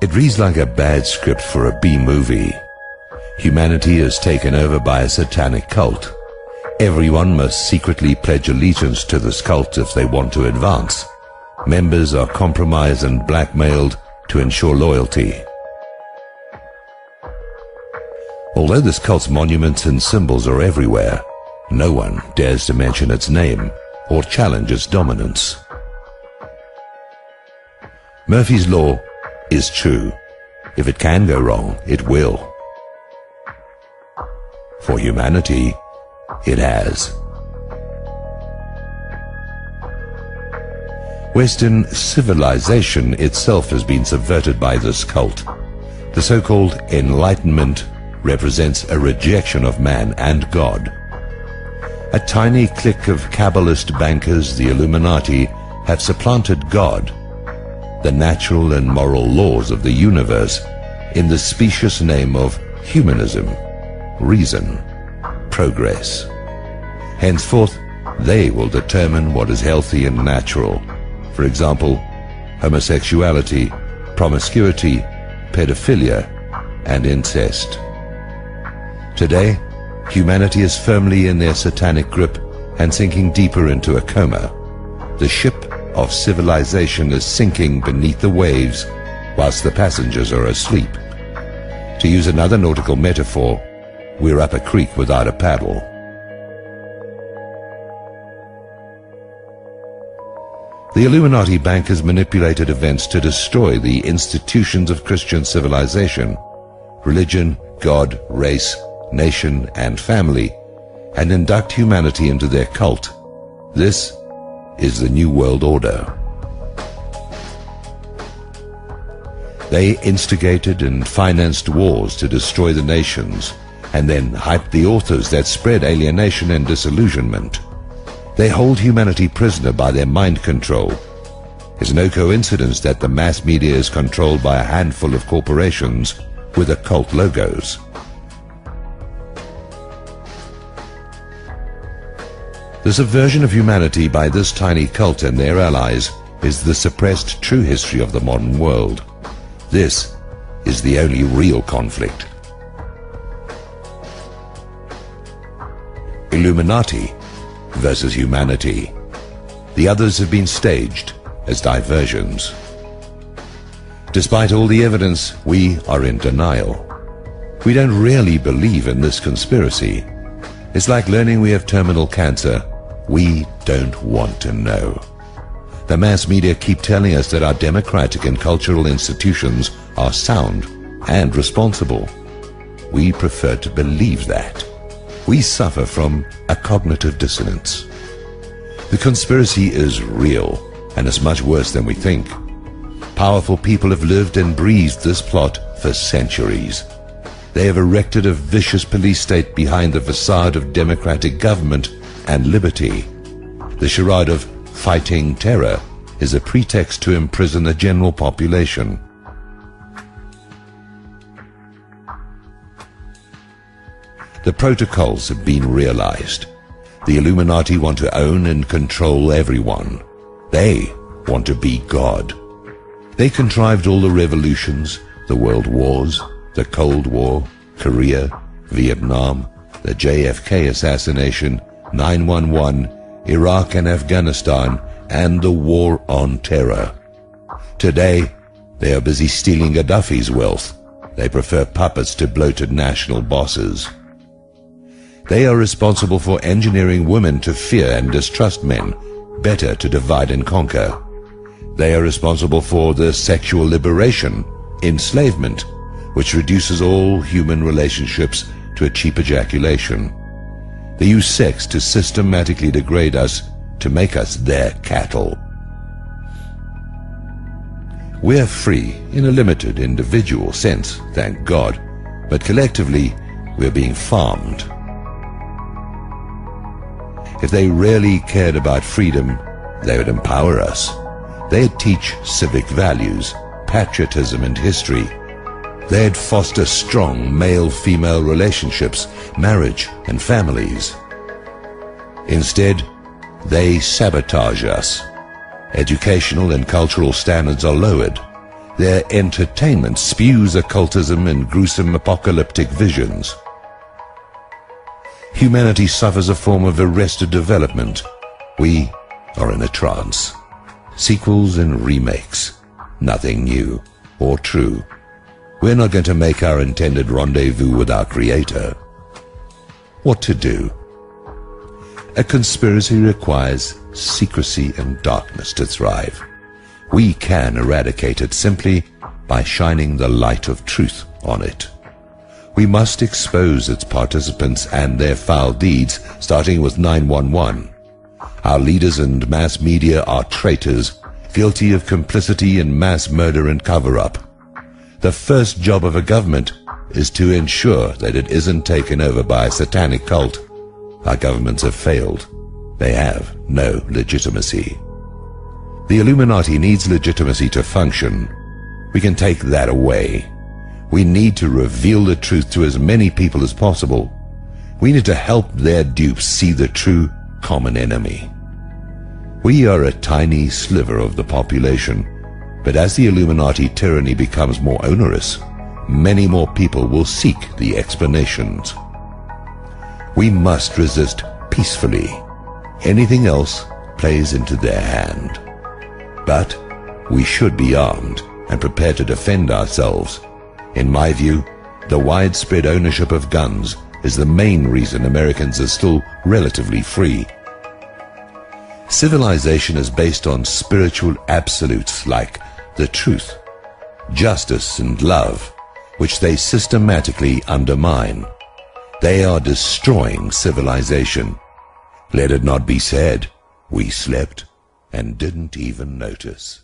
It reads like a bad script for a B-movie. Humanity is taken over by a satanic cult. Everyone must secretly pledge allegiance to this cult if they want to advance. Members are compromised and blackmailed to ensure loyalty. Although this cult's monuments and symbols are everywhere, no one dares to mention its name or challenge its dominance. Murphy's Law is true. If it can go wrong, it will. For humanity, it has. Western civilization itself has been subverted by this cult. The so-called Enlightenment represents a rejection of man and God. A tiny clique of Kabbalist bankers, the Illuminati, have supplanted God, the natural and moral laws of the universe, in the specious name of humanism, reason, progress. Henceforth, they will determine what is healthy and natural. For example, homosexuality, promiscuity, pedophilia, and incest. Today, humanity is firmly in their satanic grip and sinking deeper into a coma. The ship of civilization is sinking beneath the waves whilst the passengers are asleep. To use another nautical metaphor, we're up a creek without a paddle. The Illuminati bankers manipulated events to destroy the institutions of Christian civilization, religion, God, race, nation, and family, and induct humanity into their cult. This is the New World Order. They instigated and financed wars to destroy the nations, and then hyped the authors that spread alienation and disillusionment. They hold humanity prisoner by their mind control. It's no coincidence that the mass media is controlled by a handful of corporations with occult logos. The subversion of humanity by this tiny cult and their allies is the suppressed true history of the modern world. This is the only real conflict. Illuminati versus humanity. The others have been staged as diversions. Despite all the evidence, we are in denial. We don't really believe in this conspiracy. It's like learning we have terminal cancer. We don't want to know. The mass media keep telling us that our democratic and cultural institutions are sound and responsible. We prefer to believe that. We suffer from a cognitive dissonance. The conspiracy is real, and is much worse than we think. Powerful people have lived and breathed this plot for centuries. They have erected a vicious police state behind the facade of democratic government and liberty. The charade of fighting terror is a pretext to imprison the general population. The protocols have been realized. The Illuminati want to own and control everyone. They want to be God. They contrived all the revolutions, the world wars, the Cold War, Korea, Vietnam, the JFK assassination, 9/11, Iraq and Afghanistan, and the war on terror. Today, they are busy stealing Gaddafi's wealth. They prefer puppets to bloated national bosses. They are responsible for engineering women to fear and distrust men, better to divide and conquer. They are responsible for the sexual liberation, enslavement, which reduces all human relationships to a cheap ejaculation. They use sex to systematically degrade us, to make us their cattle. We are free in a limited individual sense, thank God, but collectively we are being farmed. If they really cared about freedom, they would empower us. They'd teach civic values, patriotism and history. They'd foster strong male-female relationships, marriage and families. Instead, they sabotage us. Educational and cultural standards are lowered. Their entertainment spews occultism and gruesome apocalyptic visions. Humanity suffers a form of arrested development. We are in a trance. Sequels and remakes. Nothing new or true. We're not going to make our intended rendezvous with our Creator. What to do? A conspiracy requires secrecy and darkness to thrive. We can eradicate it simply by shining the light of truth on it. We must expose its participants and their foul deeds, starting with 911. Our leaders and mass media are traitors, guilty of complicity in mass murder and cover-up. The first job of a government is to ensure that it isn't taken over by a satanic cult. Our governments have failed. They have no legitimacy. The Illuminati needs legitimacy to function. We can take that away. We need to reveal the truth to as many people as possible. We need to help their dupes see the true common enemy. We are a tiny sliver of the population, but as the Illuminati tyranny becomes more onerous, many more people will seek the explanations. We must resist peacefully. Anything else plays into their hand. But we should be armed and prepared to defend ourselves. In my view, the widespread ownership of guns is the main reason Americans are still relatively free. Civilization is based on spiritual absolutes like the truth, justice, and love, which they systematically undermine. They are destroying civilization. Let it not be said, we slept and didn't even notice.